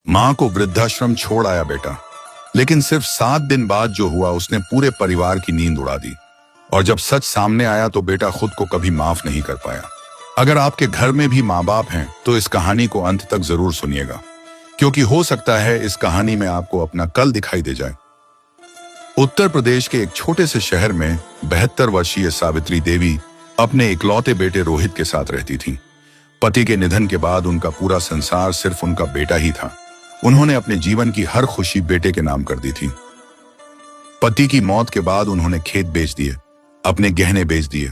माँ को वृद्धाश्रम छोड़ आया बेटा, लेकिन सिर्फ 7 दिन बाद जो हुआ उसने पूरे परिवार की नींद उड़ा दी। और जब सच सामने आया तो बेटा खुद को कभी माफ नहीं कर पाया। अगर आपके घर में भी माँ बाप हैं तो इस कहानी को अंत तक जरूर सुनिएगा, क्योंकि हो सकता है इस कहानी में आपको अपना कल दिखाई दे जाए। उत्तर प्रदेश के एक छोटे से शहर में 72 वर्षीय सावित्री देवी अपने इकलौते बेटे रोहित के साथ रहती थीं। पति के निधन के बाद उनका पूरा संसार सिर्फ उनका बेटा ही था। उन्होंने अपने जीवन की हर खुशी बेटे के नाम कर दी थी। पति की मौत के बाद उन्होंने खेत बेच दिए, अपने गहने बेच दिए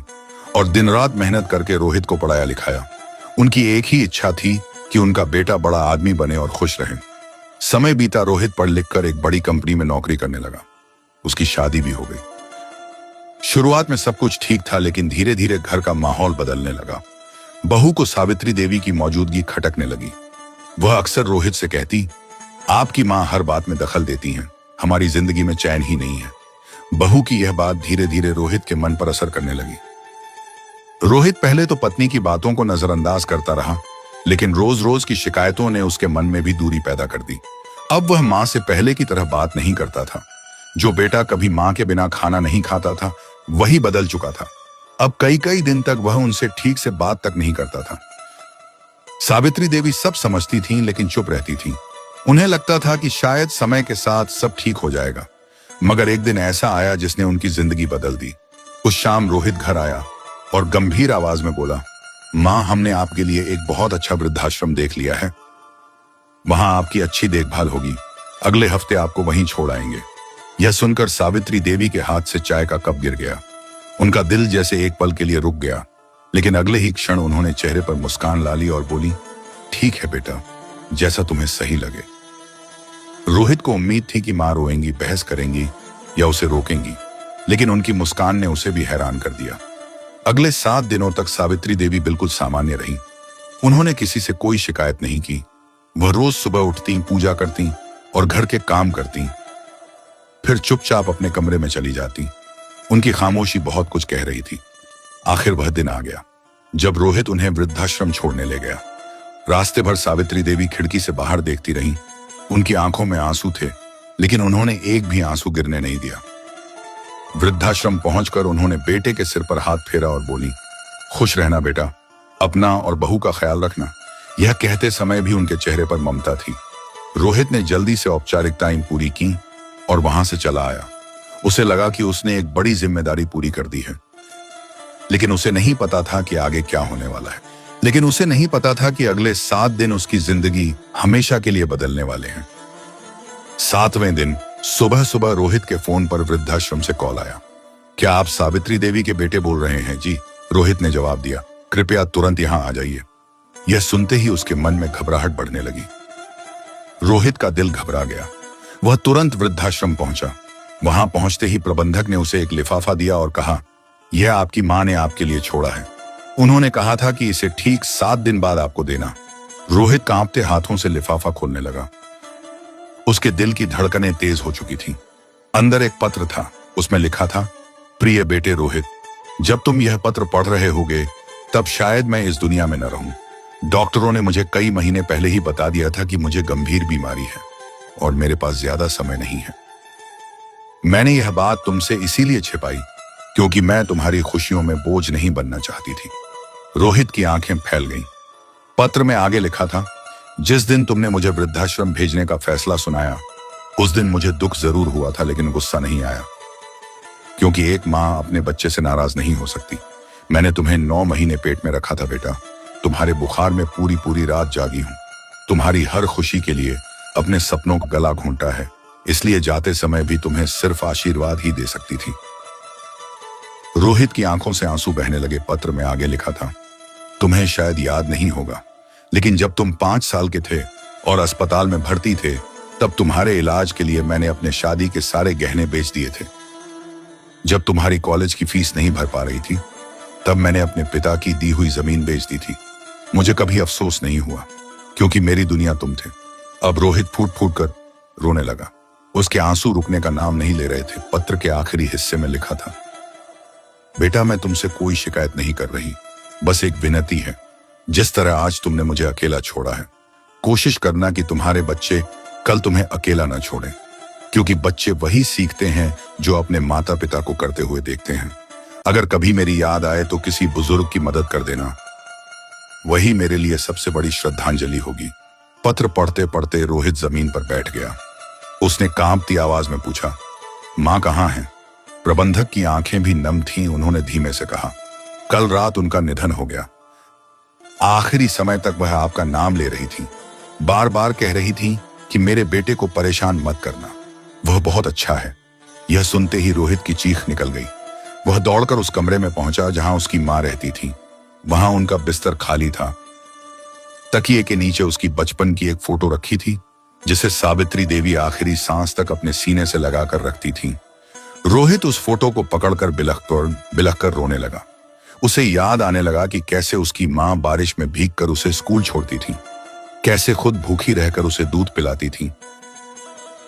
और दिन रात मेहनत करके रोहित को पढ़ाया लिखाया। उनकी एक ही इच्छा थी कि उनका बेटा बड़ा आदमी बने और खुश रहे। समय बीता, रोहित पढ़ लिख कर एक बड़ी कंपनी में नौकरी करने लगा। उसकी शादी भी हो गई। शुरुआत में सब कुछ ठीक था, लेकिन धीरे धीरे घर का माहौल बदलने लगा। बहू को सावित्री देवी की मौजूदगी खटकने लगी। वह अक्सर रोहित से कहती, आपकी माँ हर बात में दखल देती हैं, हमारी जिंदगी में चैन ही नहीं है। बहू की यह बात धीरे धीरे रोहित के मन पर असर करने लगी। रोहित पहले तो पत्नी की बातों को नजरअंदाज करता रहा, लेकिन रोज रोज की शिकायतों ने उसके मन में भी दूरी पैदा कर दी। अब वह माँ से पहले की तरह बात नहीं करता था। जो बेटा कभी माँ के बिना खाना नहीं खाता था, वही बदल चुका था। अब कई कई दिन तक वह उनसे ठीक से बात तक नहीं करता था। सावित्री देवी सब समझती थीं, लेकिन चुप रहती थीं। उन्हें लगता था कि शायद समय के साथ सब ठीक हो जाएगा। मगर एक दिन ऐसा आया जिसने उनकी जिंदगी बदल दी। उस शाम रोहित घर आया और गंभीर आवाज में बोला, माँ, हमने आपके लिए एक बहुत अच्छा वृद्धाश्रम देख लिया है। वहां आपकी अच्छी देखभाल होगी। अगले हफ्ते आपको वहीं छोड़ आएंगे। यह सुनकर सावित्री देवी के हाथ से चाय का कप गिर गया। उनका दिल जैसे एक पल के लिए रुक गया, लेकिन अगले ही क्षण उन्होंने चेहरे पर मुस्कान ला ली और बोली, ठीक है बेटा, जैसा तुम्हें सही लगे। रोहित को उम्मीद थी कि मां रोएंगी, बहस करेंगी या उसे रोकेंगी, लेकिन उनकी मुस्कान ने उसे भी हैरान कर दिया। अगले 7 दिनों तक सावित्री देवी बिल्कुल सामान्य रही। उन्होंने किसी से कोई शिकायत नहीं की। वह रोज सुबह उठती, पूजा करती और घर के काम करती, फिर चुपचाप अपने कमरे में चली जाती। उनकी खामोशी बहुत कुछ कह रही थी। आखिर वह दिन आ गया जब रोहित उन्हें वृद्धाश्रम छोड़ने ले गया। रास्ते भर सावित्री देवी खिड़की से बाहर देखती रहीं। उनकी आंखों में आंसू थे, लेकिन उन्होंने एक भी आंसू गिरने नहीं दिया। वृद्धाश्रम पहुंचकर उन्होंने बेटे के सिर पर हाथ फेरा और बोली, खुश रहना बेटा, अपना और बहू का ख्याल रखना। यह कहते समय भी उनके चेहरे पर ममता थी। रोहित ने जल्दी से औपचारिकताएं पूरी की और वहां से चला आया। उसे लगा कि उसने एक बड़ी जिम्मेदारी पूरी कर दी है, लेकिन उसे नहीं पता था कि आगे क्या होने वाला है। लेकिन उसे नहीं पता था कि अगले 7 दिन उसकी जिंदगी हमेशा के लिए बदलने वाले हैं। 7वें दिन सुबह सुबह रोहित के फोन पर वृद्धाश्रम से कॉल आया। क्या आप सावित्री देवी के बेटे बोल रहे हैं? जी, रोहित ने जवाब दिया। कृपया तुरंत यहां आ जाइए। यह सुनते ही उसके मन में घबराहट बढ़ने लगी। रोहित का दिल घबरा गया। वह तुरंत वृद्धाश्रम पहुंचा। वहां पहुंचते ही प्रबंधक ने उसे एक लिफाफा दिया और कहा, यह आपकी मां ने आपके लिए छोड़ा है। उन्होंने कहा था कि इसे ठीक 7 दिन बाद आपको देना। रोहित कांपते हाथों से लिफाफा खोलने लगा। उसके दिल की धड़कनें तेज हो चुकी थीं। अंदर एक पत्र था। उसमें लिखा था, प्रिय बेटे रोहित, जब तुम यह पत्र पढ़ रहे होगे तब शायद मैं इस दुनिया में न रहूं। डॉक्टरों ने मुझे कई महीने पहले ही बता दिया था कि मुझे गंभीर बीमारी है और मेरे पास ज्यादा समय नहीं है। मैंने यह बात तुमसे इसीलिए छिपाई क्योंकि मैं तुम्हारी खुशियों में बोझ नहीं बनना चाहती थी। रोहित की आंखें फैल गईं। पत्र में आगे लिखा था, जिस दिन तुमने मुझे वृद्धाश्रम भेजने का फैसला सुनाया उस दिन मुझे दुख जरूर हुआ था, लेकिन गुस्सा नहीं आया, क्योंकि एक माँ अपने बच्चे से नाराज नहीं हो सकती। मैंने तुम्हें 9 महीने पेट में रखा था बेटा। तुम्हारे बुखार में पूरी पूरी रात जागी हूं। तुम्हारी हर खुशी के लिए अपने सपनों का गला घोंटा है, इसलिए जाते समय भी तुम्हें सिर्फ आशीर्वाद ही दे सकती थी। रोहित की आंखों से आंसू बहने लगे। पत्र में आगे लिखा था, तुम्हें शायद याद नहीं होगा, लेकिन जब तुम 5 साल के थे और अस्पताल में भर्ती थे, तब तुम्हारे इलाज के लिए मैंने अपने शादी के सारे गहने बेच दिए थे। जब तुम्हारी कॉलेज की फीस नहीं भर पा रही थी, तब मैंने अपने पिता की दी हुई जमीन बेच दी थी। मुझे कभी अफसोस नहीं हुआ, क्योंकि मेरी दुनिया तुम थे। अब रोहित फूट फूट कर रोने लगा। उसके आंसू रुकने का नाम नहीं ले रहे थे। पत्र के आखिरी हिस्से में लिखा था, बेटा, मैं तुमसे कोई शिकायत नहीं कर रही, बस एक विनती है। जिस तरह आज तुमने मुझे अकेला छोड़ा है, कोशिश करना कि तुम्हारे बच्चे कल तुम्हें अकेला न छोड़ें, क्योंकि बच्चे वही सीखते हैं जो अपने माता पिता को करते हुए देखते हैं। अगर कभी मेरी याद आए तो किसी बुजुर्ग की मदद कर देना, वही मेरे लिए सबसे बड़ी श्रद्धांजलि होगी। पत्र पढ़ते पढ़ते रोहित जमीन पर बैठ गया। उसने कांपती आवाज में पूछा, मां कहाँ है? प्रबंधक की आंखें भी नम थीं। उन्होंने धीमे से कहा, कल रात उनका निधन हो गया। आखिरी समय तक वह आपका नाम ले रही थी, बार बार कह रही थी कि मेरे बेटे को परेशान मत करना, वह बहुत अच्छा है। यह सुनते ही रोहित की चीख निकल गई। वह दौड़कर उस कमरे में पहुंचा जहां उसकी मां रहती थी। वहां उनका बिस्तर खाली था। तकिए के नीचे उसकी बचपन की एक फोटो रखी थी, जिसे सावित्री देवी आखिरी सांस तक अपने सीने से लगाकर रखती थी। रोहित उस फोटो को पकड़कर बिलखकर रोने लगा। उसे याद आने लगा कि कैसे उसकी मां बारिश में भीगकर उसे स्कूल छोड़ती थी, कैसे खुद भूखी रहकर उसे दूध पिलाती थी,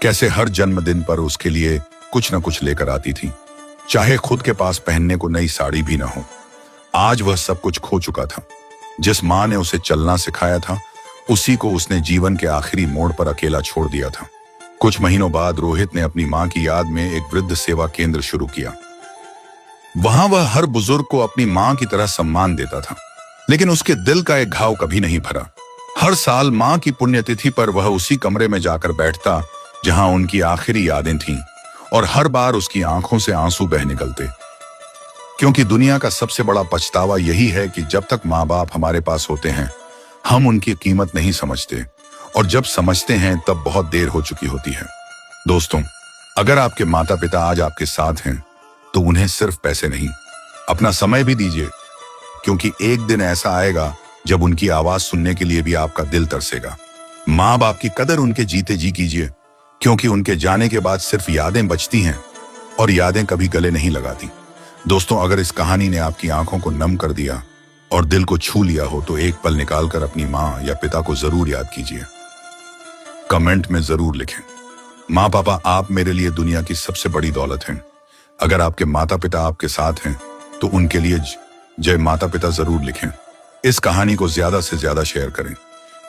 कैसे हर जन्मदिन पर उसके लिए कुछ न कुछ लेकर आती थी, चाहे खुद के पास पहनने को नई साड़ी भी न हो। आज वह सब कुछ खो चुका था। जिस मां ने उसे चलना सिखाया था, उसी को उसने जीवन के आखिरी मोड़ पर अकेला छोड़ दिया था। कुछ महीनों बाद रोहित ने अपनी मां की याद में एक वृद्ध सेवा केंद्र शुरू किया। वहां वह हर बुजुर्ग को अपनी मां की तरह सम्मान देता था, लेकिन उसके दिल का एक घाव कभी नहीं भरा। हर साल मां की पुण्यतिथि पर वह उसी कमरे में जाकर बैठता जहां उनकी आखिरी यादें थीं, और हर बार उसकी आंखों से आंसू बह निकलते, क्योंकि दुनिया का सबसे बड़ा पछतावा यही है कि जब तक माँ बाप हमारे पास होते हैं, हम उनकी कीमत नहीं समझते, और जब समझते हैं तब बहुत देर हो चुकी होती है। दोस्तों, अगर आपके माता पिता आज आपके साथ हैं, तो उन्हें सिर्फ पैसे नहीं, अपना समय भी दीजिए, क्योंकि एक दिन ऐसा आएगा जब उनकी आवाज सुनने के लिए भी आपका दिल तरसेगा। माँ बाप की कदर उनके जीते जी कीजिए, क्योंकि उनके जाने के बाद सिर्फ यादें बचती हैं, और यादें कभी गले नहीं लगाती। दोस्तों, अगर इस कहानी ने आपकी आंखों को नम कर दिया और दिल को छू लिया हो, तो एक पल निकालकर अपनी माँ या पिता को जरूर याद कीजिए। कमेंट में जरूर लिखें, माँ पापा आप मेरे लिए दुनिया की सबसे बड़ी दौलत हैं। अगर आपके माता पिता आपके साथ हैं, तो उनके लिए जय माता पिता जरूर लिखें। इस कहानी को ज्यादा से ज्यादा शेयर करें,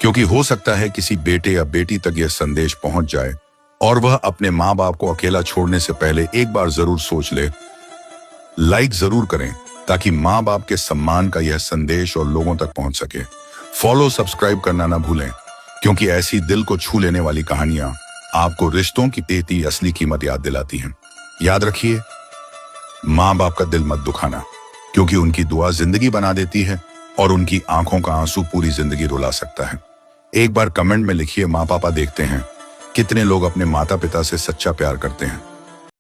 क्योंकि हो सकता है किसी बेटे या बेटी तक यह संदेश पहुंच जाए और वह अपने माँ बाप को अकेला छोड़ने से पहले एक बार जरूर सोच ले। लाइक जरूर करें ताकि माँ बाप के सम्मान का यह संदेश और लोगों तक पहुंच सके। फॉलो सब्सक्राइब करना ना भूलें, क्योंकि ऐसी दिल को छू लेने वाली कहानियां आपको रिश्तों की तेती असली कीमत याद दिलाती हैं। याद रखिए, माँ बाप का दिल मत दुखाना, क्योंकि उनकी दुआ जिंदगी बना देती है और उनकी आंखों का आंसू पूरी जिंदगी रुला सकता है। एक बार कमेंट में लिखिए, माँ पापा देखते हैं कितने लोग अपने माता पिता से सच्चा प्यार करते हैं।